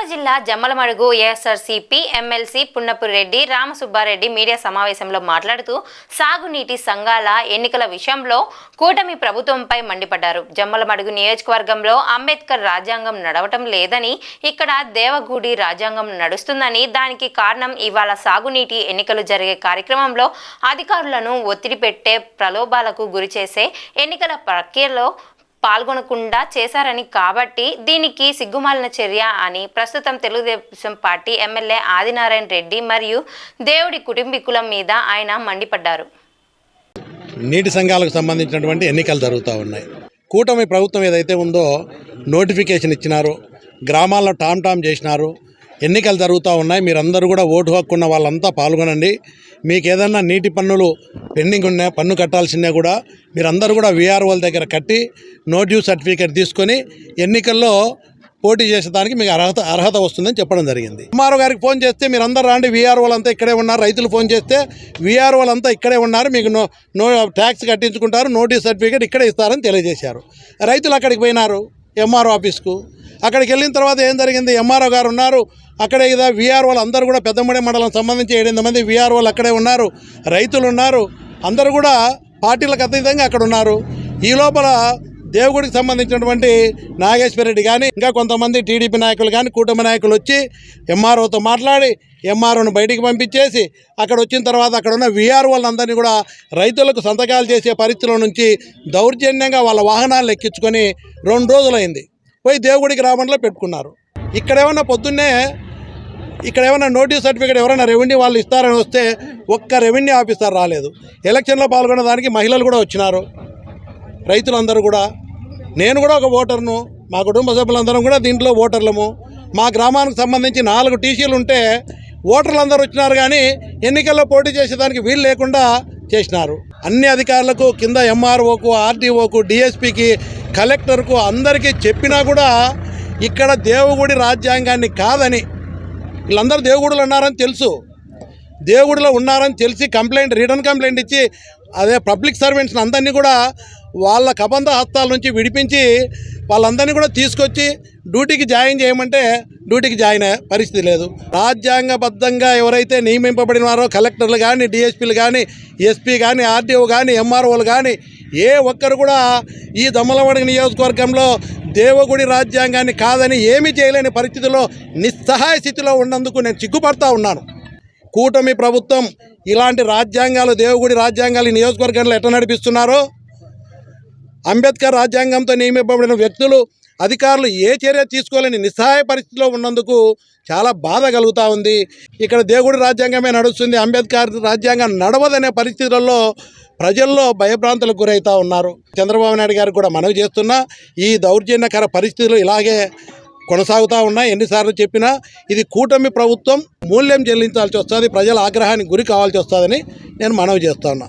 కడప జిల్లా Jammalamadugu ఏఎస్ఆర్సీపీ MLC పున్నపురి Reddy Ramasubba Reddy media సమావేశంలో మాట్లాడుతూ సాగునీటి సంఘాల ఎన్నికల విషయంలో కూటమి ప్రభుత్వంపై మండిపడ్డారు. జమ్మలమడుగు నియోజకవర్గంలో అంబేద్కర్ రాజ్యాంగం నడవటం లేదని, ఇక్కడ దేవగూడి రాజ్యాంగం నడుస్తుందని, దానికి కారణం ఇవాళ సాగునీటి ఎన్నికలు జరిగే కార్యక్రమంలో అధికారులను ఒత్తిడి పెట్టే ప్రలోభాలకు గురిచేసే ఎన్నికల ప్రక్రియలో పాల్గొనకుండా చేశారని, కాబట్టి దీనికి సిగ్గుమాలిన చర్య అని ప్రస్తుతం తెలుగుదేశం పార్టీ ఎమ్మెల్యే ఆదినారాయణ రెడ్డి మరియు దేవుడి కుటుంబీకుల మీద ఆయన మండిపడ్డారు. నీటి సంఘాలకు సంబంధించినటువంటి ఎన్నికలు జరుగుతూ ఉన్నాయి. కూటమి ప్రభుత్వం ఏదైతే ఉందో నోటిఫికేషన్ ఇచ్చినారు, గ్రామాల్లో టామ్ చేసినారు, ఎన్నికలు జరుగుతూ ఉన్నాయి. మీరందరూ కూడా ఓటు హక్కున్న వాళ్ళంతా పాల్గొనండి. మీకు ఏదన్నా నీటి పన్నులు పెండింగ్ ఉన్నా, పన్ను కట్టాల్సిందే కూడా మీరందరూ కూడా వీఆర్ఓల దగ్గర కట్టి నో డ్యూ సర్టిఫికేట్ తీసుకొని ఎన్నికల్లో పోటీ చేసేదానికి మీకు అర్హత వస్తుందని చెప్పడం జరిగింది. ఎంఆర్ఓ గారికి ఫోన్ చేస్తే మీరందరూ రాండి, వీఆర్ఓలు అంతా ఇక్కడే ఉన్నారు. రైతులు ఫోన్ చేస్తే వీఆర్ఓలు అంతా ఇక్కడే ఉన్నారు, మీకు నో ట్యాక్స్ కట్టించుకుంటారు, నోటీస్ సర్టిఫికేట్ ఇక్కడే ఇస్తారని తెలియజేశారు. రైతులు అక్కడికి పోయినారు ఎంఆర్ఓ ఆఫీస్కు. అక్కడికి వెళ్ళిన తర్వాత ఏం జరిగింది, ఎంఆర్ఓ గారు ఉన్నారు అక్కడే కదా, వీఆర్ఓలు అందరూ కూడా పెద్దమూడి మండలం సంబంధించి 7 మంది వీఆర్ఓలు అక్కడే ఉన్నారు, రైతులు ఉన్నారు, అందరూ కూడా పార్టీలకు అతీతంగా అక్కడ ఉన్నారు. ఈ లోపల దేవుడికి సంబంధించినటువంటి నాగేశ్వర రెడ్డి కానీ ఇంకా కొంతమంది టీడీపీ నాయకులు కానీ కూటమి నాయకులు వచ్చి ఎంఆర్ఓతో మాట్లాడి ఎంఆర్ఓను బయటికి పంపించేసి అక్కడ వచ్చిన తర్వాత అక్కడ ఉన్న వీఆర్ఓలందరినీ కూడా రైతులకు సంతకాలు చేసే పరిస్థితుల నుంచి దౌర్జన్యంగా వాళ్ళ వాహనాలు ఎక్కించుకొని 2 రోజులైంది పోయి దేవుడికి రావడంలో పెట్టుకున్నారు. ఇక్కడేమన్నా పొద్దున్నే ఇక్కడేమన్నా నోటీస్ సర్టిఫికేట్ ఎవరైనా రెవెన్యూ వాళ్ళు ఇస్తారని వస్తే ఒక్క రెవెన్యూ ఆఫీసర్ రాలేదు. ఎలక్షన్లో పాల్గొనే దానికి మహిళలు కూడా వచ్చినారు, రైతులందరూ కూడా. నేను కూడా ఒక ఓటర్ను, మా కుటుంబ సభ్యులందరం కూడా దీంట్లో ఓటర్లము. మా గ్రామానికి సంబంధించి 4 టీసీలు ఉంటే ఓటర్లందరూ వచ్చినారు, కానీ ఎన్నికల్లో పోటీ చేసేదానికి వీలు లేకుండా చేసినారు. అన్ని అధికారులకు కింద ఎంఆర్ఓకు, ఆర్డీఓకు, డిఎస్పీకి, కలెక్టర్కు అందరికీ చెప్పినా కూడా ఇక్కడ దేవుడి రాజ్యాంగాన్ని కాదని, వీళ్ళందరూ దేవుడులు ఉన్నారని తెలుసు, దేవుడిలో ఉన్నారని తెలిసి రిటర్న్ కంప్లైంట్ ఇచ్చి అదే పబ్లిక్ సర్వెంట్స్ని అందరినీ కూడా వాళ్ళ కబంధ హస్తాల నుంచి విడిపించి వాళ్ళందరినీ కూడా తీసుకొచ్చి డ్యూటీకి జాయిన్ చేయమంటే డ్యూటీకి జాయిన్ అయ్యే పరిస్థితి లేదు. రాజ్యాంగబద్ధంగా ఎవరైతే నియమింపబడినారో కలెక్టర్లు కానీ, డిఎస్పీలు కానీ, ఎస్పీ కానీ, ఆర్డీఓ కానీ, ఎంఆర్ఓలు కానీ ఏ ఒక్కరు కూడా ఈ జమ్మలమడుగు నియోజకవర్గంలో దేవగుడి రాజ్యాంగాన్ని కాదని ఏమీ చేయలేని పరిస్థితిలో నిస్సహాయ స్థితిలో ఉన్నందుకు నేను సిగ్గుపడతా ఉన్నాను. కూటమి ప్రభుత్వం ఇలాంటి రాజ్యాంగాలు, దేవుడి రాజ్యాంగాలు ఈ నియోజకవర్గంలో ఎట్లా నడిపిస్తున్నారో, అంబేద్కర్ రాజ్యాంగంతో నియమింపబడిన వ్యక్తులు, అధికారులు ఏ చర్య తీసుకోలేని నిస్సహాయ పరిస్థితిలో ఉన్నందుకు చాలా బాధ కలుగుతూ ఉంది. ఇక్కడ దేవుడి రాజ్యాంగమే నడుస్తుంది, అంబేద్కర్ రాజ్యాంగం నడవదనే పరిస్థితులలో ప్రజల్లో భయభ్రాంతులకు గురవుతూ ఉన్నారు. చంద్రబాబు నాయుడు గారికి కూడా మనవి చేస్తున్నా, ఈ దౌర్జన్యకర పరిస్థితులు ఇలాగే కొనసాగుతూ ఉన్నాయి. ఎన్నిసార్లు చెప్పినా ఇది కూటమి ప్రభుత్వం మూల్యం చెల్లించాల్సి వస్తుంది, ప్రజల ఆగ్రహానికి గురి కావాల్సి వస్తుందని నేను మనవి చేస్తున్నా.